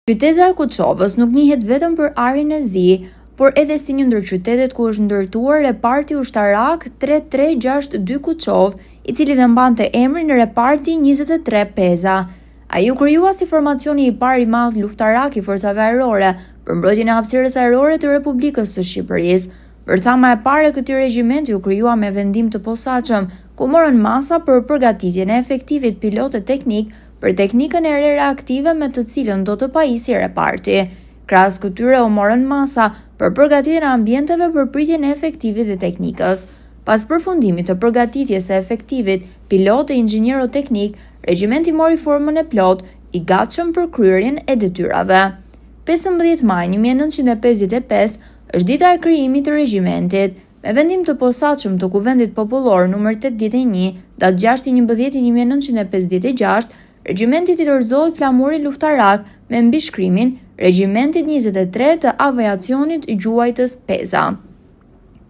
Qyteza e Kuçovës nuk njihet vetëm për arin e zi, por edhe si një ndër qytetet ku është ndërtuar reparti ushtarak 3362 Kuçovë, i cili dhe mbante emrin Reparti 23 Peza. Ai u krijua si formacioni i parë i madh luftarak i forcave ajrore për mbrojtjen e hapësirës ajrore të Republikës së Shqipërisë. Vërthama e parë e këtij regjimenti u krijua me vendim të posaçëm, ku morën masa për përgatitjen e efektivit pilotë teknik për teknikën e re reaktive me të cilën do të pajisë reparti. Krahas këtyre u morën masa për përgatitjen e ambienteve për pritjen e efektivit dhe teknikës. Pas përfundimit të përgatitjes së efektivit pilot e inxhinierot-teknik, regjimenti mori formën e plot, i gatshëm për kryerjen e detyrave. 15 maj 1955 është dita e krijimit të regjimentit. Me vendim të posaçëm të Kuvendit Popullor nr. 81, datë 6/11/1956, regjimenti titullozohet flamuri luftarak me mbishkrimin Regjimentit 23 të Aviacionit Gjuajtës Peza.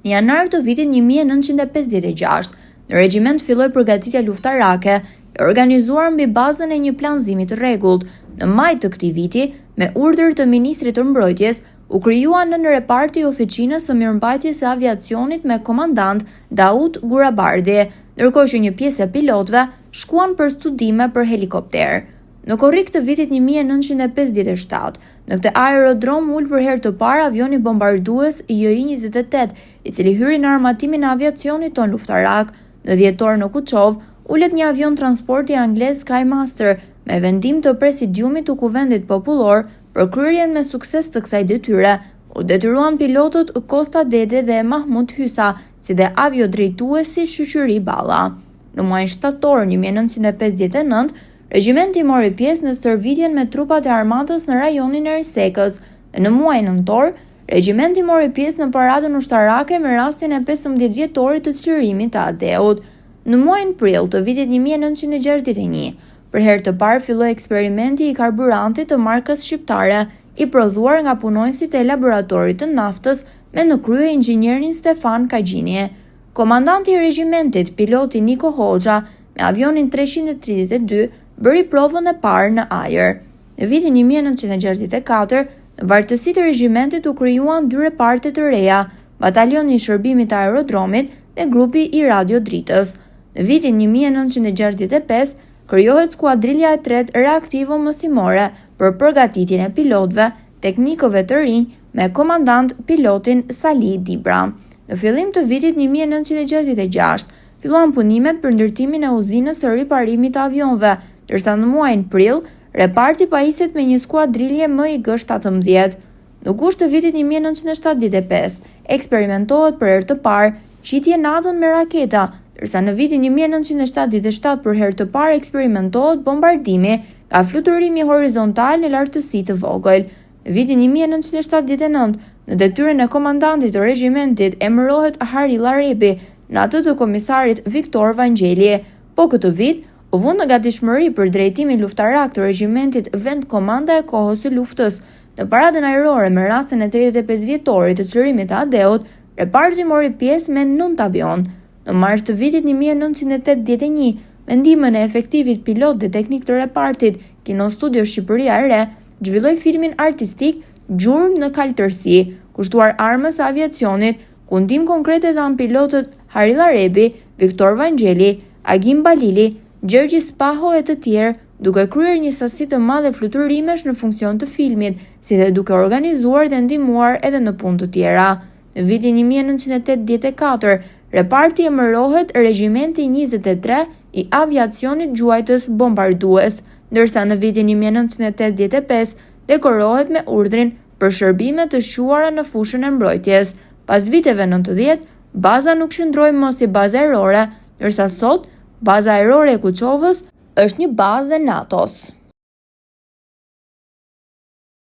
Në janar të vitit 1956, në regjiment filloi përgatitja luftarake e organizuar mbi bazën e një planëzimi të rregullt. Në maj të këtij viti, me urdhër të Ministrit të Mbrojtjes, u krijua nën reparti oficinës së mirëmbajtjes së aviacionit me komandant Daud Gurabardi, ndërkohë që një pjesë e pilotëve shkuan për studime për helikopter. Në korrik të vitit 1957, në këtë aerodrom ul për herë të parë avioni bombardues JI-28, i cili hyri në armatimin e aviacionit ton luftarak. Në dhjetor në Kuçovë ulet një avion transporti anglez Skymaster me vendim të presidiumit të Kuvendit Popullor për kryerjen me sukses të kësaj detyre. U detyruan pilotët Kosta Dede dhe Mahmud Hysa, si dhe aviodrejtuesi Shqyqyri Balla. Në muajin shtator 1959, regjimenti mori pjesë në stërvitjen me trupat e armatës në rajonin e Ersekës. Në muajin nëntor, regjimenti mori pjesë në paradën ushtarake me rastin e 15 vjetorit të çlirimit të Adeut. Në muajin prill të vitit 1961, për herë të parë filloi eksperimenti i karburantit të markës shqiptare, i prodhuar nga punonjësit e laboratorit të naftës me në krye inxhinierin Stefan Kagjini. Komandanti i regjimentit, piloti Niko Hoxha, me avionin 332, bëri provën e parë në ajër. Në vitin 1964, në vartësitë e regjimentit u krijuan 2 reparte të reja, batalioni i shërbimit të aerodromit dhe grupi i radiodritës. Në vitin 1965, krijohet skuadrilja e 3 reaktivo-mësimore për përgatitjen e pilotëve, teknikëve të rinj me komandant pilotin Sali Dibra. Në fillim të vitit 1966, filluan punimet për ndërtimin e uzinës së riparimit të avionëve, ndërsa në muajin prill, reparti pajiset me një skuadrilje MiG-17. Në gusht të vitit 1975, eksperimentohet për herë të parë qitje natën me raketa, ndërsa në vitin 1977 për herë të parë eksperimentohet bombardimi nga fluturimi horizontal në lartësi të vogël. Në vitin 1979, në detyrën e komandantit të regjimentit emërohet Harila Rebi, në atë të komisarit Viktor Vangjeli. Po këtë vit, u vënë në gatishmëri për drejtimin luftarak të regjimentit vend komanda e kohës së luftës. Në paradën ajrore me rastin e 35 vjetorit të çlirimit të Adeut, reparti mori pjesë me 9 avion. Në mars të vitit 1981, me ndihmën e efektivit pilot dhe teknik të repartit, Kino Studio Shqipëria e Re zhvilloi filmin artistik Gjurmë në kaltërsi, kushtuar armës së aviacionit, ku ndihmë konkrete dhanë pilotët Harila Rebi, Viktor Vangjeli, Agim Balili, Gjergji Spaho e të tjerë, duke kryer një sasi të madhe fluturimesh në funksion të filmit, si dhe duke organizuar dhe ndihmuar edhe në punë të tjera. Në vitin 1984, reparti emërohet Regjimenti 23 i Aviacionit Gjuajtës Bombardues, ndërsa në vitin 1985 dekorohet me urdhrin për shërbime të shuara në fushën e mbrojtjes. Pas viteve 90, baza nuk qëndroi më si bazë ajrore, ndërsa sot baza ajrore e Kuçovës është një bazë e NATO-s.